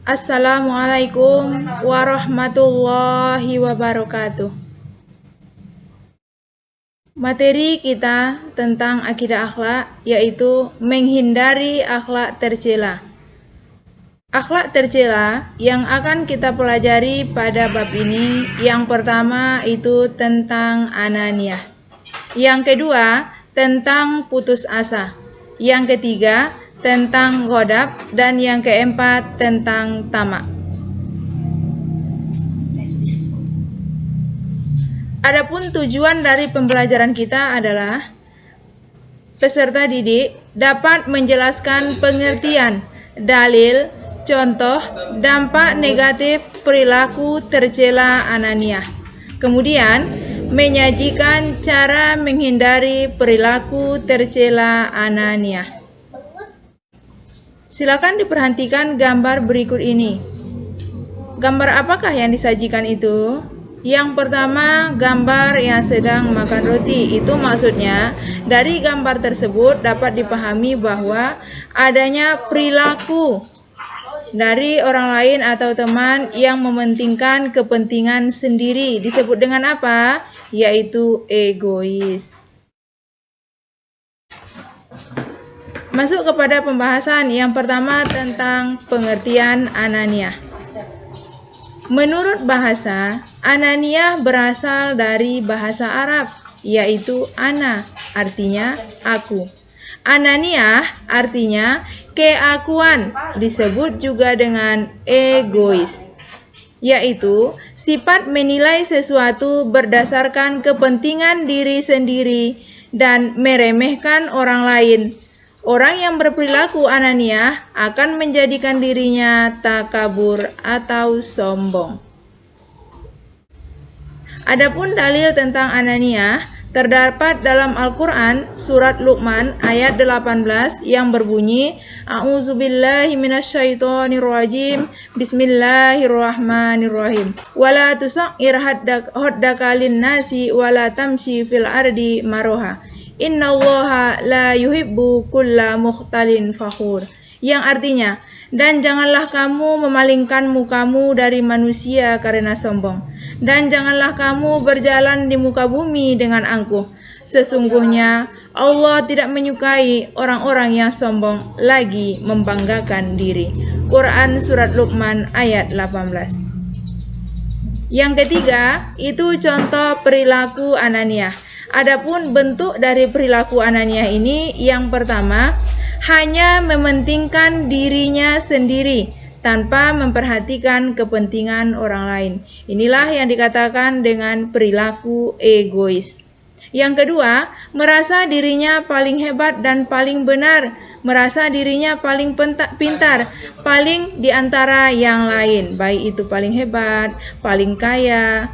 Assalamualaikum warahmatullahi wabarakatuh. Materi kita tentang akidah akhlak yaitu menghindari akhlak tercela. Akhlak tercela yang akan kita pelajari pada bab ini, yang pertama itu tentang ananiah. Yang kedua, tentang putus asa. Yang ketiga, tentang ghadab, dan yang keempat tentang tamak. Adapun tujuan dari pembelajaran kita adalah peserta didik dapat menjelaskan pengertian, dalil, contoh, dampak negatif perilaku tercela ananiah. Kemudian menyajikan cara menghindari perilaku tercela ananiah. Silakan diperhatikan gambar berikut ini. Gambar apakah yang disajikan itu? Yang pertama, gambar yang sedang makan roti. Itu maksudnya dari gambar tersebut dapat dipahami bahwa adanya perilaku dari orang lain atau teman yang mementingkan kepentingan sendiri. Disebut dengan apa? Yaitu egois. Masuk kepada pembahasan yang pertama tentang pengertian ananiah. Menurut bahasa, ananiah berasal dari bahasa Arab, yaitu ana, artinya aku. Ananiah artinya keakuan, disebut juga dengan egois, yaitu sifat menilai sesuatu berdasarkan kepentingan diri sendiri dan meremehkan orang lain. Orang yang berperilaku ananiah akan menjadikan dirinya takabur atau sombong. Adapun dalil tentang ananiah terdapat dalam Al-Quran surat Luqman ayat 18 yang berbunyi A'udzubillahi minasyaitonirrajim Bismillahirrahmanirrahim Wala tusa'ir haddaka linnasi wala tamshi fil ardi maroha Innallaha la yuhibbu kulla mukhtalin fakhur. Yang artinya, dan janganlah kamu memalingkan mukamu dari manusia karena sombong, dan janganlah kamu berjalan di muka bumi dengan angkuh. Sesungguhnya Allah tidak menyukai orang-orang yang sombong lagi membanggakan diri. Quran surat Luqman ayat 18. Yang ketiga, itu contoh perilaku ananiah. Adapun bentuk dari perilaku ananiah ini, yang pertama, hanya mementingkan dirinya sendiri tanpa memperhatikan kepentingan orang lain. Inilah yang dikatakan dengan perilaku egois. Yang kedua, merasa dirinya paling hebat dan paling benar, merasa dirinya paling pintar, paling di antara yang lain, baik itu paling hebat, paling kaya.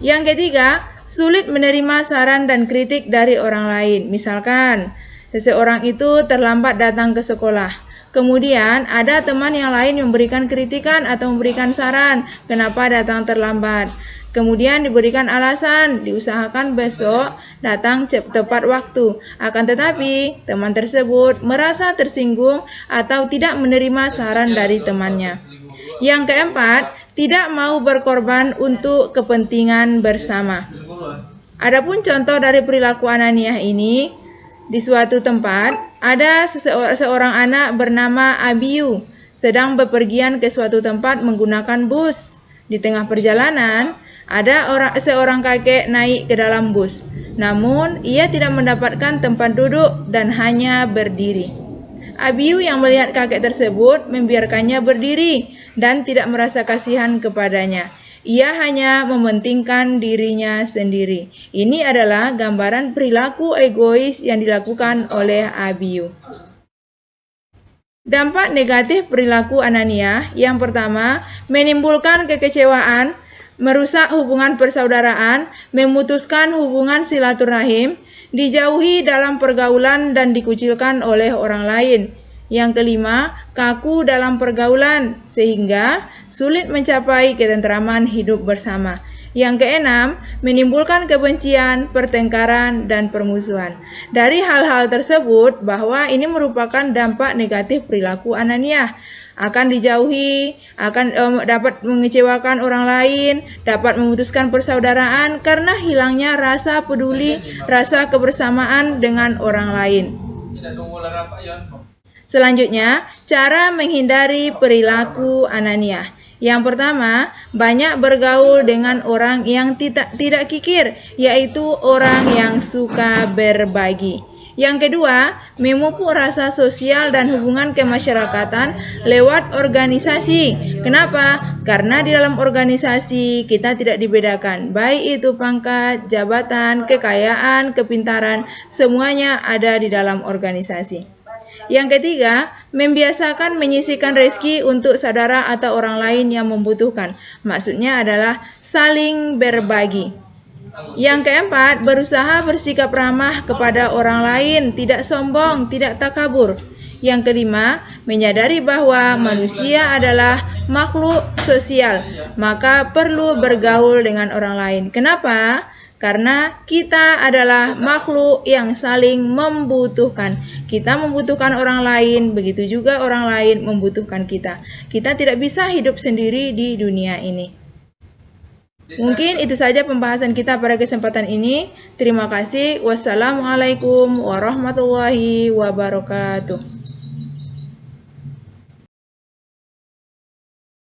Yang ketiga, sulit menerima saran dan kritik dari orang lain. Misalkan, seseorang itu terlambat datang ke sekolah. Kemudian, ada teman yang lain yang memberikan kritikan atau memberikan saran, kenapa datang terlambat. Kemudian diberikan alasan, diusahakan besok datang tepat waktu. Akan tetapi, teman tersebut merasa tersinggung atau tidak menerima saran dari temannya. Yang keempat, tidak mau berkorban untuk kepentingan bersama. Adapun contoh dari perilaku ananiah ini, di suatu tempat ada seorang anak bernama Abiyu sedang bepergian ke suatu tempat menggunakan bus. Di tengah perjalanan, ada seorang kakek naik ke dalam bus. Namun, ia tidak mendapatkan tempat duduk dan hanya berdiri. Abiyu yang melihat kakek tersebut membiarkannya berdiri dan tidak merasa kasihan kepadanya. Ia hanya mementingkan dirinya sendiri. Ini adalah gambaran perilaku egois yang dilakukan oleh Abiyu. Dampak negatif perilaku ananiah, yang pertama, menimbulkan kekecewaan, merusak hubungan persaudaraan, memutuskan hubungan silaturahim, dijauhi dalam pergaulan dan dikucilkan oleh orang lain. Yang kelima, kaku dalam pergaulan sehingga sulit mencapai ketentraman hidup bersama. Yang keenam, menimbulkan kebencian, pertengkaran, dan permusuhan. Dari hal-hal tersebut, bahwa ini merupakan dampak negatif perilaku ananiah. akan dijauhi, akan dapat mengecewakan orang lain, dapat memutuskan persaudaraan karena hilangnya rasa peduli, rasa kebersamaan dengan orang lain. Selanjutnya, cara menghindari perilaku ananiah. Yang pertama, banyak bergaul dengan orang yang tidak kikir, yaitu orang yang suka berbagi. Yang kedua, memupuk rasa sosial dan hubungan kemasyarakatan lewat organisasi. Kenapa? Karena di dalam organisasi kita tidak dibedakan, baik itu pangkat, jabatan, kekayaan, kepintaran, semuanya ada di dalam organisasi. Yang ketiga, membiasakan menyisihkan rezeki untuk saudara atau orang lain yang membutuhkan. Maksudnya adalah saling berbagi. Yang keempat, berusaha bersikap ramah kepada orang lain, tidak sombong, tidak takabur. Yang kelima, menyadari bahwa manusia adalah makhluk sosial, maka perlu bergaul dengan orang lain. Kenapa? Karena kita adalah makhluk yang saling membutuhkan. Kita membutuhkan orang lain, begitu juga orang lain membutuhkan kita. Kita tidak bisa hidup sendiri di dunia ini. Mungkin itu saja pembahasan kita pada kesempatan ini. Terima kasih. Wassalamualaikum warahmatullahi wabarakatuh.